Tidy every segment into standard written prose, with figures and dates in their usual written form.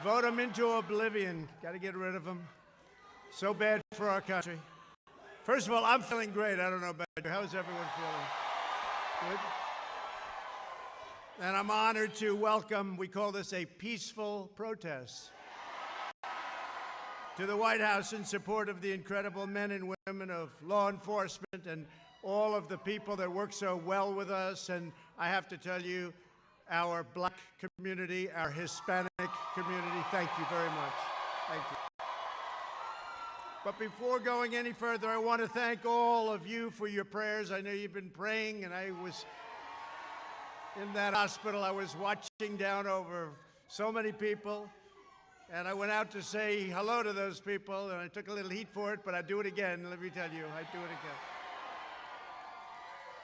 Vote them into oblivion. Got to get rid of them. So bad for our country. First of all, I'm feeling great. I don't know about you. How's everyone feeling? Good? And I'm honored to welcome, we call this a peaceful protest, to the White House in support of the incredible men and women of law enforcement and all of the people that work so well with us. And I have to tell you, our black community, our Hispanic community, thank you very much. Thank you. But before going any further, I want to thank all of you for your prayers. I know you've been praying, and I was in that hospital. I was watching down over so many people, and I went out to say hello to those people, and I took a little heat for it, but I'd do it again. Let me tell you, I'd do it again.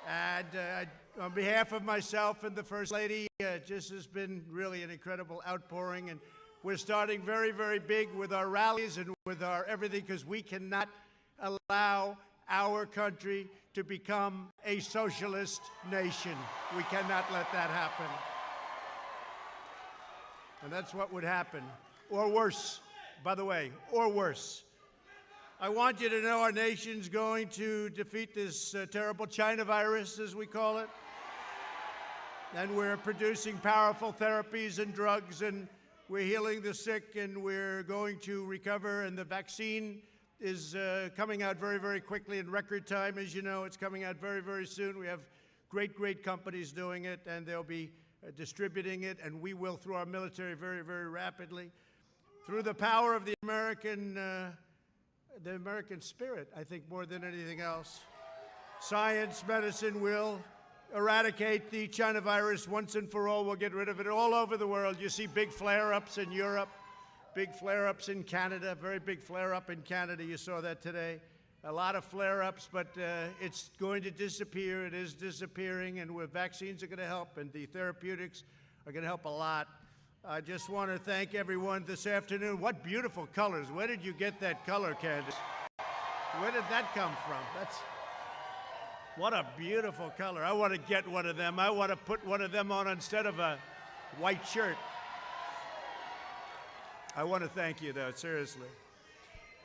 And on behalf of myself and the First Lady, just has been really an incredible outpouring, and we're starting very, very big with our rallies and with our everything, because we cannot allow our country to become a socialist nation. We cannot let that happen. And that's what would happen. Or worse, by the way, or worse. I want you to know our nation's going to defeat this terrible China virus, as we call it. And we're producing powerful therapies and drugs, and we're healing the sick, and we're going to recover. And the vaccine is coming out very, very quickly in record time. As you know, it's coming out very, very soon. We have great, great companies doing it, and they'll be distributing it, and we will through our military very, very rapidly. Through the power of the American spirit, I think, more than anything else. Science, medicine will eradicate the China virus once and for all. We'll get rid of it all over the world. You see big flare-ups in Europe, big flare-ups in Canada, very big flare-up in Canada. You saw that today. A lot of flare-ups, but it's going to disappear. It is disappearing, and vaccines are going to help, and the therapeutics are going to help a lot. I just want to thank everyone this afternoon. What beautiful colors. Where did you get that color, Candace? Where did that come from? What a beautiful color. I want to get one of them. I want to put one of them on instead of a white shirt. I want to thank you, though, seriously.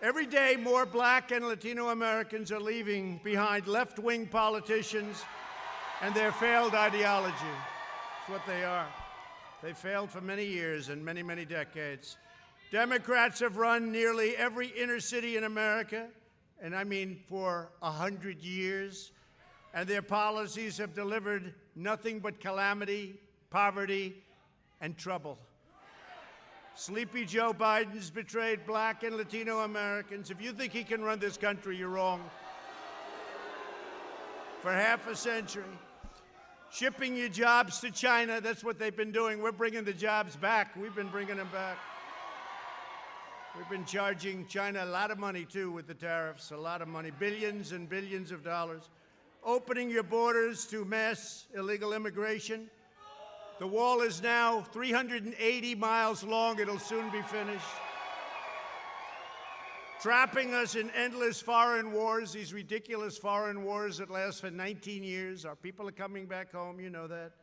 Every day, more black and Latino Americans are leaving behind left-wing politicians and their failed ideology. That's what they are. They failed for many years and many, many decades. Democrats have run nearly every inner city in America, and I mean for 100 years, and their policies have delivered nothing but calamity, poverty, and trouble. Sleepy Joe Biden's betrayed black and Latino Americans. If you think he can run this country, you're wrong. For half a century. Shipping your jobs to China, that's what they've been doing. We're bringing the jobs back. We've been bringing them back. We've been charging China a lot of money, too, with the tariffs, a lot of money, billions and billions of dollars. Opening your borders to mass illegal immigration. The wall is now 380 miles long. It'll soon be finished. Trapping us in endless foreign wars, these ridiculous foreign wars that last for 19 years. Our people are coming back home, you know that.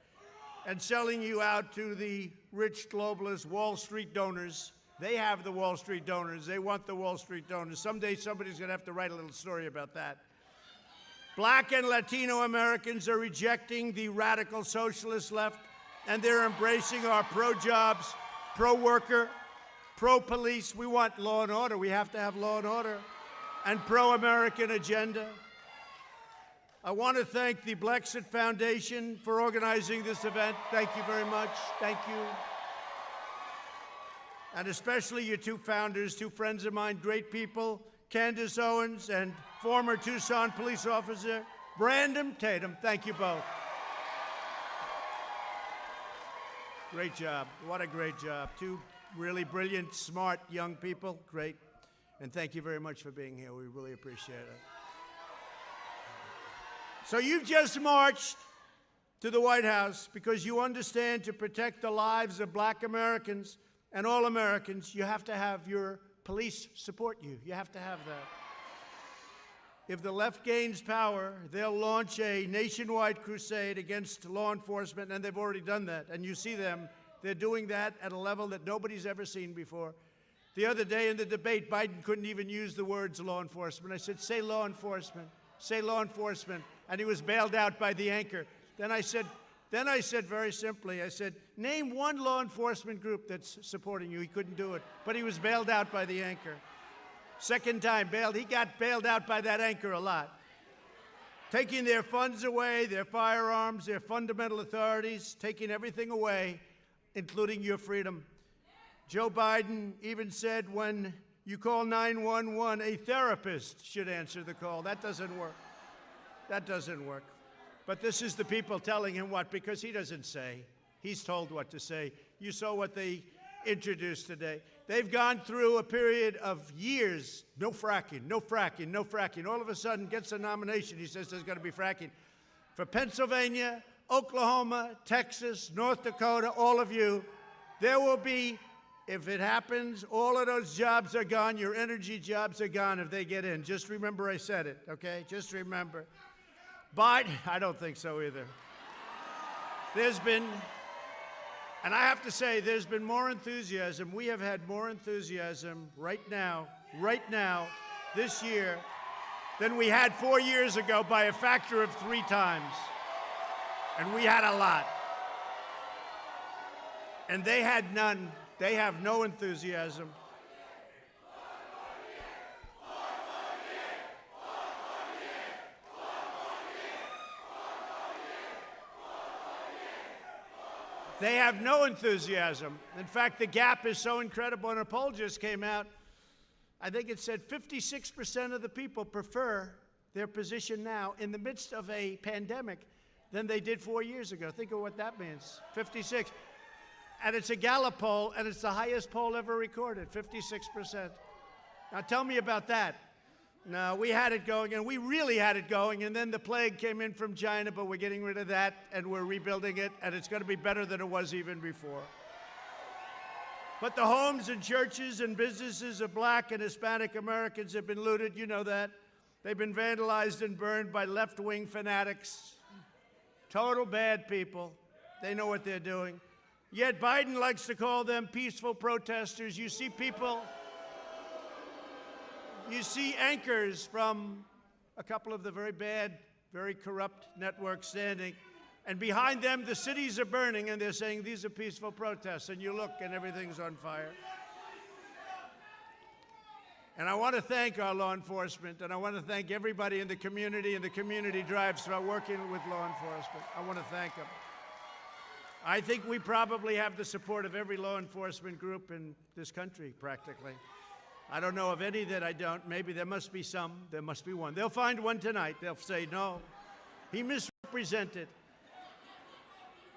And selling you out to the rich globalist Wall Street donors. They have the Wall Street donors. They want the Wall Street donors. Someday somebody's going to have to write a little story about that. Black and Latino Americans are rejecting the radical socialist left, and they're embracing our pro-jobs, pro-worker, pro-police. We want law and order. We have to have law and order. And pro-American agenda. I want to thank the Blexit Foundation for organizing this event. Thank you very much. Thank you. And especially your two founders, two friends of mine, great people, Candace Owens and former Tucson police officer Brandon Tatum. Thank you both. Great job. What a great job. Two really brilliant, smart young people. Great. And thank you very much for being here. We really appreciate it. So you've just marched to the White House because you understand to protect the lives of black Americans and all Americans, you have to have your police support you. You have to have that. If the left gains power, they'll launch a nationwide crusade against law enforcement, and they've already done that. And you see them. They're doing that at a level that nobody's ever seen before. The other day in the debate, Biden couldn't even use the words law enforcement. I said, say law enforcement, say law enforcement. And he was bailed out by the anchor. Then I said very simply, I said, name one law enforcement group that's supporting you. He couldn't do it, but he was bailed out by the anchor. Second time bailed. He got bailed out by that anchor a lot. Taking their funds away, their firearms, their fundamental authorities, taking everything away, including your freedom. Joe Biden even said when you call 911, a therapist should answer the call. That doesn't work. That doesn't work. But this is the people telling him what, because he doesn't say. He's told what to say. You saw what they introduced today. They've gone through a period of years, no fracking, no fracking, no fracking. All of a sudden, gets a nomination. He says there's going to be fracking. For Pennsylvania, Oklahoma, Texas, North Dakota, all of you, there will be, if it happens, all of those jobs are gone. Your energy jobs are gone if they get in. Just remember I said it, okay? Just remember. But I don't think so either. There's been, and I have to say, there's been more enthusiasm. We have had more enthusiasm right now, this year, than we had 4 years ago by a factor of 3 times. And we had a lot. And they had none. They have no enthusiasm. They have no enthusiasm. In fact, the gap is so incredible. And a poll just came out. I think it said 56% of the people prefer their position now in the midst of a pandemic than they did 4 years ago. Think of what that means. 56. And it's a Gallup poll, and it's the highest poll ever recorded, 56%. Now tell me about that. No, we had it going, and we really had it going, and then the plague came in from China, but we're getting rid of that, and we're rebuilding it, and it's going to be better than it was even before. But the homes and churches and businesses of Black and Hispanic Americans have been looted. You know that. They've been vandalized and burned by left-wing fanatics. Total bad people. They know what they're doing. Yet Biden likes to call them peaceful protesters. You see people, you see anchors from a couple of the very bad, very corrupt networks standing, and behind them the cities are burning, and they're saying these are peaceful protests, and you look and everything's on fire. And I want to thank our law enforcement, and I want to thank everybody in the community and the community drives for working with law enforcement. I want to thank them. I think we probably have the support of every law enforcement group in this country, practically. I don't know of any that I don't. Maybe there must be some. There must be one. They'll find one tonight. They'll say, no, he misrepresented.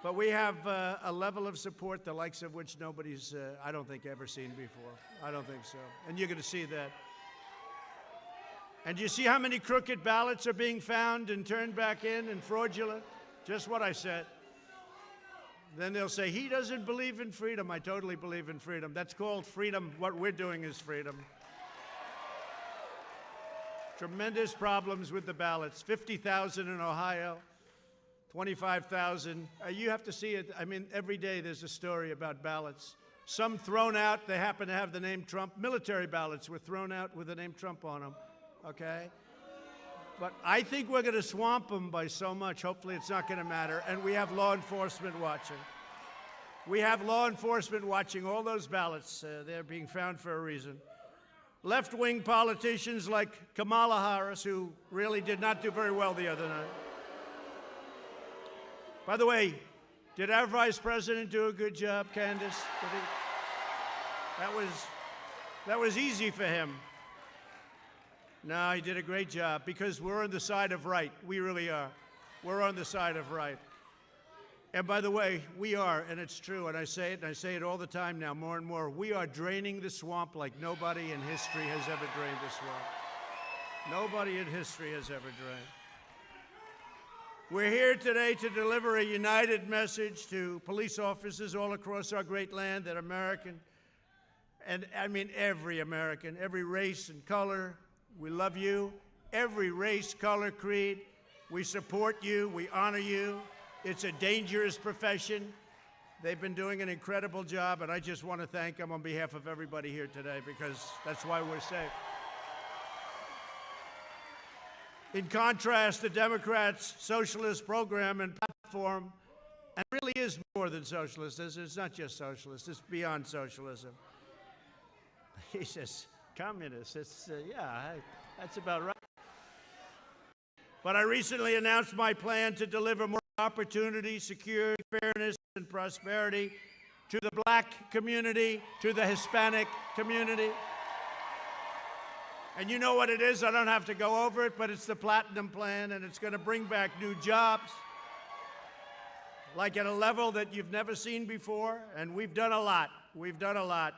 But we have a level of support, the likes of which nobody's, I don't think, ever seen before. I don't think so. And you're going to see that. And you see how many crooked ballots are being found and turned back in and fraudulent? Just what I said. Then they'll say, he doesn't believe in freedom. I totally believe in freedom. That's called freedom. What we're doing is freedom. Tremendous problems with the ballots. 50,000 in Ohio, 25,000. You have to see it. I mean, every day there's a story about ballots. Some thrown out. They happen to have the name Trump. Military ballots were thrown out with the name Trump on them. Okay? But I think we're going to swamp them by so much. Hopefully it's not going to matter. And we have law enforcement watching. We have law enforcement watching all those ballots. They're being found for a reason. Left-wing politicians like Kamala Harris, who really did not do very well the other night. By the way, did our vice president do a good job, Candace? That was easy for him. No, he did a great job because we're on the side of right. We really are. We're on the side of right. And by the way, we are, and it's true, and I say it all the time now, more and more. We are draining the swamp like nobody in history has ever drained the swamp. Nobody in history has ever drained. We're here today to deliver a united message to police officers all across our great land that American, and I mean every American, every race and color, we love you. Every race, color, creed, we support you, we honor you. It's a dangerous profession. They've been doing an incredible job, and I just want to thank them on behalf of everybody here today, because that's why we're safe. In contrast, the Democrats' socialist program and platform, and really is more than socialist. It's not just socialist, it's beyond socialism. He says, communist. That's about right. But I recently announced my plan to deliver more opportunity, security, fairness, and prosperity to the black community, to the Hispanic community. And you know what it is, I don't have to go over it, but it's the Platinum Plan, and it's going to bring back new jobs, like at a level that you've never seen before, and we've done a lot. We've done a lot.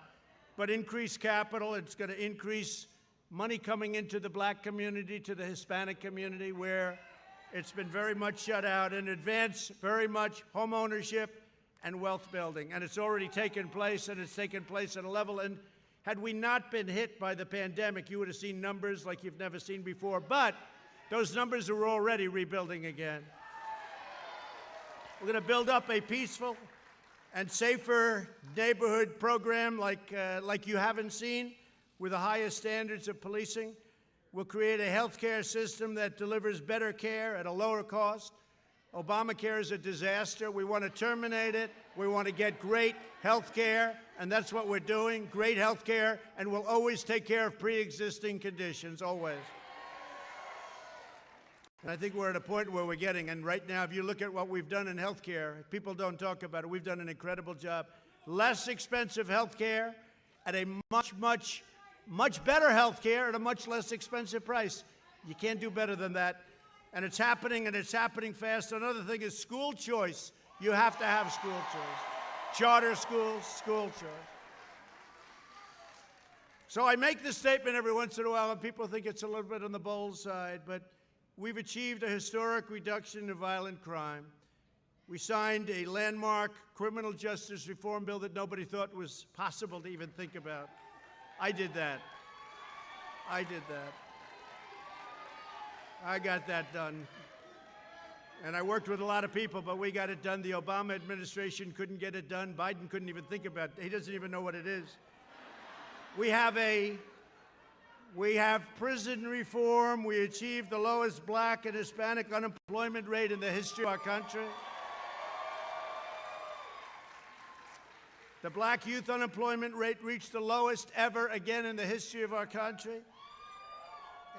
But increase capital, it's going to increase money coming into the black community, to the Hispanic community, where it's been very much shut out, and advance very much home ownership and wealth building. And it's already taken place, and it's taken place at a level. And had we not been hit by the pandemic, you would have seen numbers like you've never seen before. But those numbers are already rebuilding again. We're going to build up a peaceful and safer neighborhood program like you haven't seen, with the highest standards of policing. We'll create a health care system that delivers better care at a lower cost. Obamacare is a disaster. We want to terminate it. We want to get great health care, and that's what we're doing, great health care, and we'll always take care of pre-existing conditions, always. And I think we're at a point where we're getting, and right now, if you look at what we've done in health care, people don't talk about it. We've done an incredible job. Less expensive health care at a much better health care at a much less expensive price. You can't do better than that. And it's happening fast. Another thing is school choice. You have to have school choice. Charter schools, school choice. So I make this statement every once in a while, and people think it's a little bit on the bold side, but we've achieved a historic reduction in violent crime. We signed a landmark criminal justice reform bill that nobody thought was possible to even think about. I did that. I got that done. And I worked with a lot of people, but we got it done. The Obama administration couldn't get it done. Biden couldn't even think about it. He doesn't even know what it is. We have prison reform. We achieved the lowest black and Hispanic unemployment rate in the history of our country. The black youth unemployment rate reached the lowest ever again in the history of our country.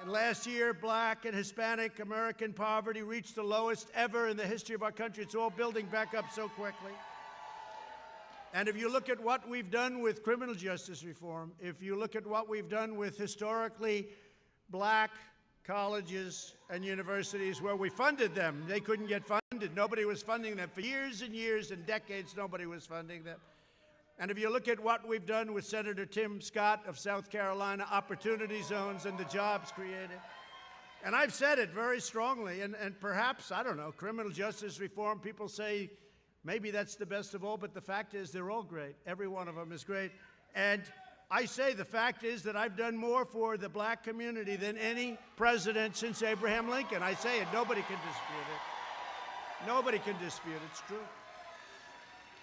And last year, black and Hispanic American poverty reached the lowest ever in the history of our country. It's all building back up so quickly. And if you look at what we've done with criminal justice reform, if you look at what we've done with historically black colleges and universities where we funded them, they couldn't get funded. Nobody was funding them. For years and years and decades, nobody was funding them. And if you look at what we've done with Senator Tim Scott of South Carolina, opportunity zones and the jobs created. And I've said it very strongly, and perhaps, I don't know, criminal justice reform, people say maybe that's the best of all, but the fact is they're all great. Every one of them is great. And I say the fact is that I've done more for the black community than any president since Abraham Lincoln. I say it, nobody can dispute it. Nobody can dispute it, it's true.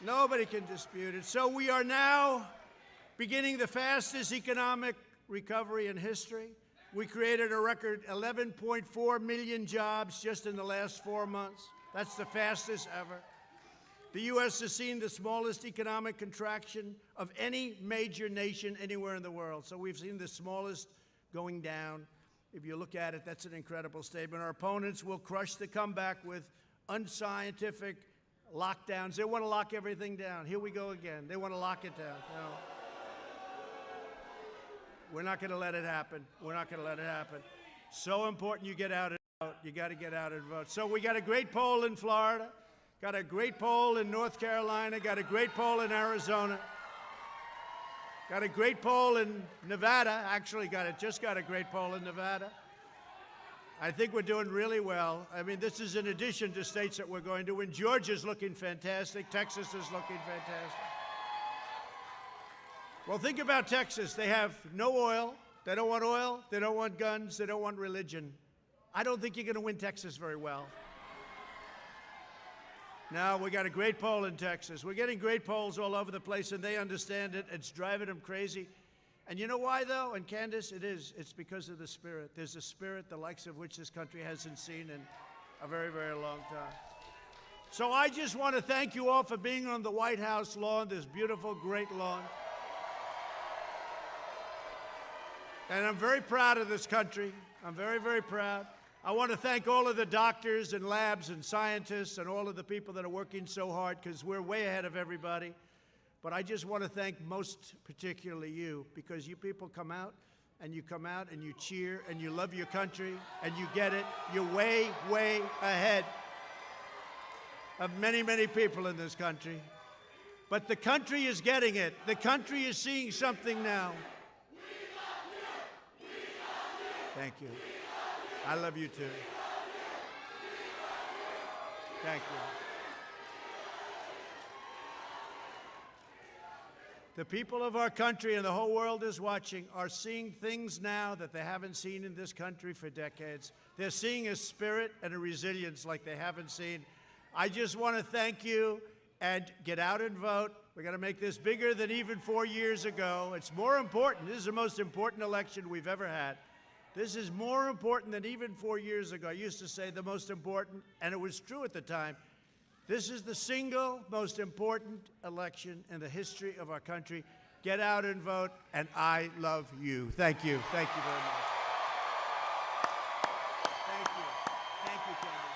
Nobody can dispute it. So we are now beginning the fastest economic recovery in history. We created a record 11.4 million jobs just in the last 4 months. That's the fastest ever. The U.S. has seen the smallest economic contraction of any major nation anywhere in the world. So we've seen the smallest going down. If you look at it, that's an incredible statement. Our opponents will crush the comeback with unscientific lockdowns. They want to lock everything down. Here we go again. They want to lock it down. No. We're not going to let it happen. We're not going to let it happen. So important you get out and vote. You got to get out and vote. So we got a great poll in Florida, got a great poll in North Carolina, got a great poll in Arizona, got a great poll in Nevada. Actually, just got a great poll in Nevada. I think we're doing really well. I mean, this is in addition to states that we're going to win. Georgia's looking fantastic. Texas is looking fantastic. Well, think about Texas. They have no oil. They don't want oil. They don't want guns. They don't want religion. I don't think you're going to win Texas very well. Now, we got a great poll in Texas. We're getting great polls all over the place, and they understand it. It's driving them crazy. And you know why, though? And Candace, it's because of the spirit. There's a spirit the likes of which this country hasn't seen in a very, very long time. So I just want to thank you all for being on the White House lawn, this beautiful, great lawn. And I'm very proud of this country. I'm very, very proud. I want to thank all of the doctors and labs and scientists and all of the people that are working so hard, because we're way ahead of everybody. But I just want to thank most particularly you, because you people come out and you cheer and you love your country and you get it. You're way, way ahead of many, many people in this country. But the country is getting it. The country is seeing something now. Thank you. I love you too. Thank you. The people of our country and the whole world is watching are seeing things now that they haven't seen in this country for decades. They're seeing a spirit and a resilience like they haven't seen. I just want to thank you, and get out and vote. We're going to make this bigger than even 4 years ago. It's more important. This is the most important election we've ever had. This is more important than even 4 years ago. I used to say the most important, and it was true at the time. This is the single most important election in the history of our country. Get out and vote, and I love you. Thank you. Thank you very much. Thank you. Thank you, Candace.